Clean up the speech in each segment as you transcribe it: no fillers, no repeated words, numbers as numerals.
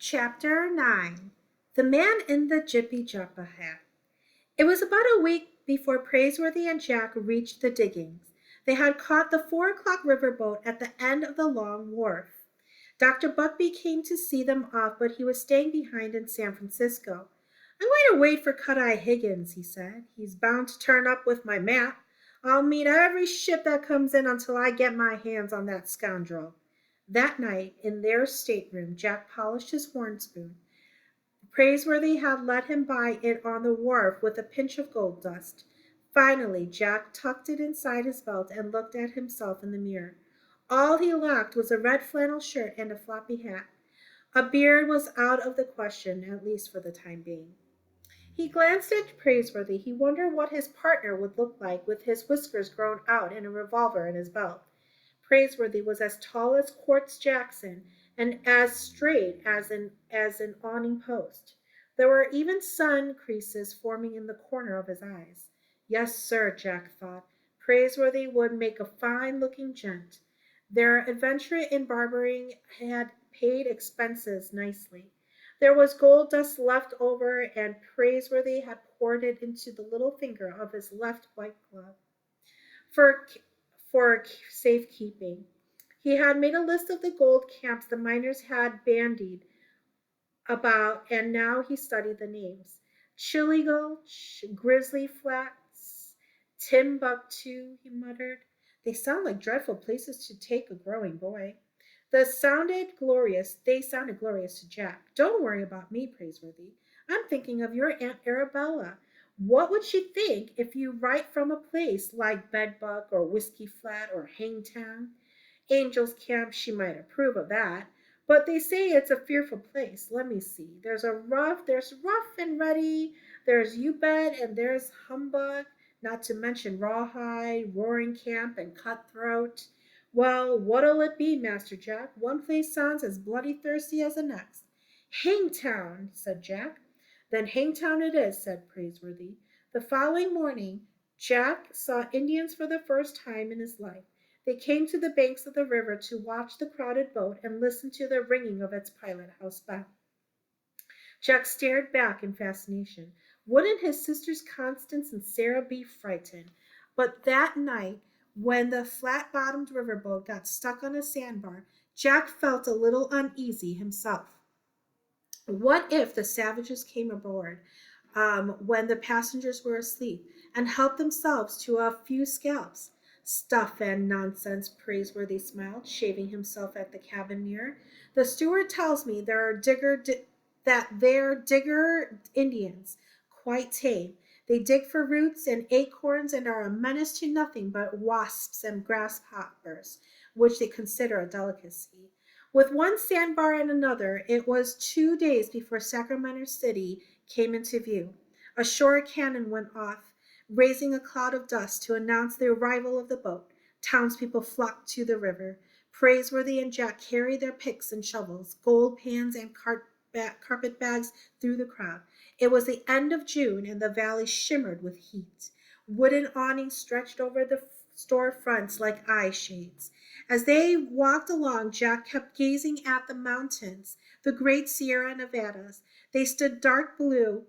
Chapter 9. The Man in the Jipijapa Hat. It was about a week before Praiseworthy and Jack reached the diggings. They had caught the 4 o'clock riverboat at the end of the long wharf. Dr. Buckbee came to see them off, but he was staying behind in San Francisco. I'm going to wait for Cut-Eye Higgins, he said. He's bound to turn up with my map. I'll meet every ship that comes in until I get my hands on that scoundrel. That night, in their stateroom, Jack polished his horn spoon. Praiseworthy had let him buy it on the wharf with a pinch of gold dust. Finally, Jack tucked it inside his belt and looked at himself in the mirror. All he lacked was a red flannel shirt and a floppy hat. A beard was out of the question, at least for the time being. He glanced at Praiseworthy. He wondered what his partner would look like with his whiskers grown out and a revolver in his belt. Praiseworthy was as tall as Quartz Jackson and as straight as an awning post. There were even sun creases forming in the corner of his eyes. Yes, sir, Jack thought. Praiseworthy would make a fine-looking gent. Their adventure in barbering had paid expenses nicely. There was gold dust left over, and Praiseworthy had poured it into the little finger of his left white glove for safekeeping. He had made a list of the gold camps the miners had bandied about, and now he studied the names. Chilly Gulch, Grizzly Flats, Timbuktu, he muttered. They sound like dreadful places to take a growing boy. They sounded glorious to Jack. Don't worry about me, Praiseworthy. I'm thinking of your Aunt Arabella. What would she think if you write from a place like Bedbuck or Whiskey Flat or Hangtown? Angel's Camp, she might approve of that. But they say it's a fearful place. Let me see. There's Rough and Ready, there's You Bet, and there's Humbug, not to mention Rawhide, Roaring Camp, and Cutthroat. Well, what'll it be, Master Jack? One place sounds as bloody thirsty as the next. Hangtown, said Jack. Then Hangtown it is, said Praiseworthy. The following morning, Jack saw Indians for the first time in his life. They came to the banks of the river to watch the crowded boat and listen to the ringing of its pilot house bell. Jack stared back in fascination. Wouldn't his sisters Constance and Sarah be frightened? But that night, when the flat-bottomed riverboat got stuck on a sandbar, Jack felt a little uneasy himself. What if the savages came aboard when the passengers were asleep and helped themselves to a few scalps? Stuff and nonsense, Praiseworthy smiled, shaving himself at the cabin mirror. The steward tells me they're digger Indians, quite tame. They dig for roots and acorns and are a menace to nothing but wasps and grasshoppers, which they consider a delicacy. With one sandbar and another, it was 2 days before Sacramento City came into view. A shore cannon went off, raising a cloud of dust to announce the arrival of the boat. Townspeople flocked to the river. Praiseworthy and Jack carried their picks and shovels, gold pans, and carpet bags through the crowd. It was the end of June, and the valley shimmered with heat. Wooden awnings stretched over the store fronts like eye shades. As they walked along, Jack kept gazing at the mountains, the great Sierra Nevadas. They stood dark blue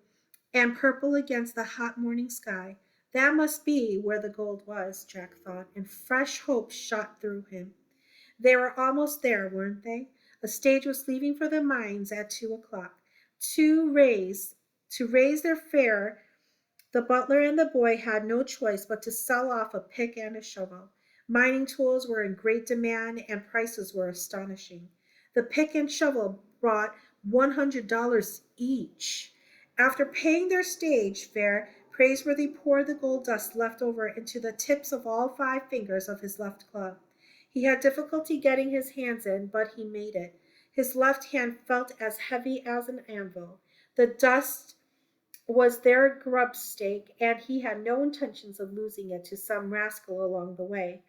and purple against the hot morning sky. That must be where the gold was, Jack thought, and fresh hope shot through him. They were almost there, weren't they? A stage was leaving for the mines at 2 o'clock. To raise their fare, the butler and the boy had no choice but to sell off a pick and a shovel. Mining tools were in great demand, and prices were astonishing. The pick and shovel brought $100 each. After paying their stage fare, Praiseworthy poured the gold dust left over into the tips of all 5 fingers of his left glove. He had difficulty getting his hands in, but he made it. His left hand felt as heavy as an anvil. The dust was their grub stake, and he had no intentions of losing it to some rascal along the way.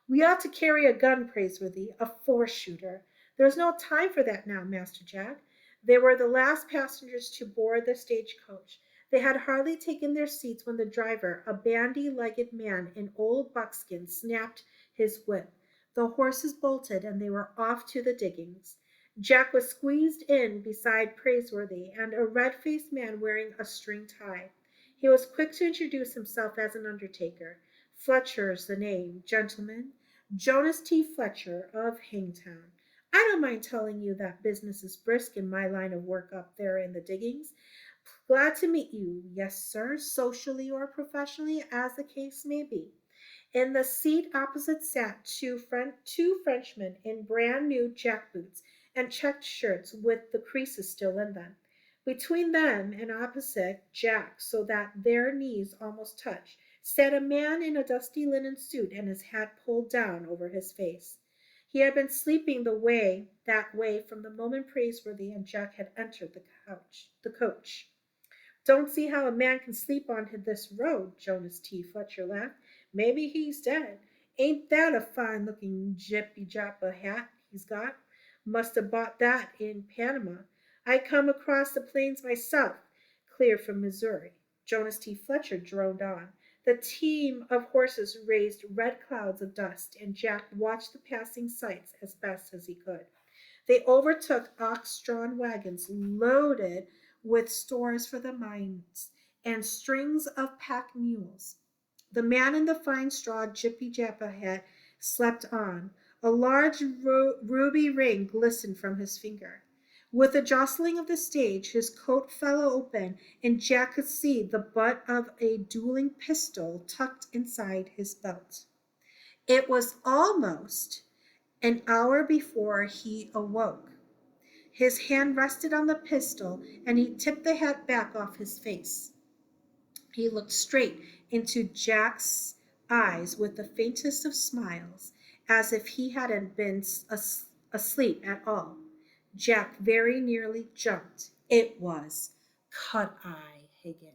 We ought to carry a gun, Praiseworthy, a four-shooter. There's no time for that now, Master Jack. They were the last passengers to board the stagecoach. They had hardly taken their seats when the driver, a bandy-legged man in old buckskin, snapped his whip. The horses bolted, and they were off to the diggings. Jack was squeezed in beside Praiseworthy and a red-faced man wearing a string tie. He was quick to introduce himself as an undertaker. Fletcher's the name, gentlemen. Jonas T. Fletcher of Hangtown. I don't mind telling you that business is brisk in my line of work up there in the diggings. Glad to meet you, yes, sir, socially or professionally, as the case may be. In the seat opposite sat two Frenchmen in brand new jack boots and checked shirts with the creases still in them. Between them and opposite Jack, so that their knees almost touched, sat a man in a dusty linen suit and his hat pulled down over his face. He had been sleeping that way from the moment Praiseworthy and Jack had entered the coach. Don't see how a man can sleep on this road, Jonas T. Fletcher laughed. Maybe he's dead. Ain't that a fine looking Jipijapa hat he's got? Must have bought that in Panama. I come across the plains myself, clear from Missouri. Jonas T. Fletcher droned on. The team of horses raised red clouds of dust, and Jack watched the passing sights as best as he could. They overtook ox-drawn wagons loaded with stores for the mines and strings of pack mules. The man in the fine straw Jipijapa hat slept on. A large ruby ring glistened from his finger. With the jostling of the stage, his coat fell open, and Jack could see the butt of a dueling pistol tucked inside his belt. It was almost an hour before he awoke. His hand rested on the pistol, and he tipped the hat back off his face. He looked straight into Jack's eyes with the faintest of smiles, as if he hadn't been asleep at all. Jack very nearly jumped. It was Cut Eye Higgins.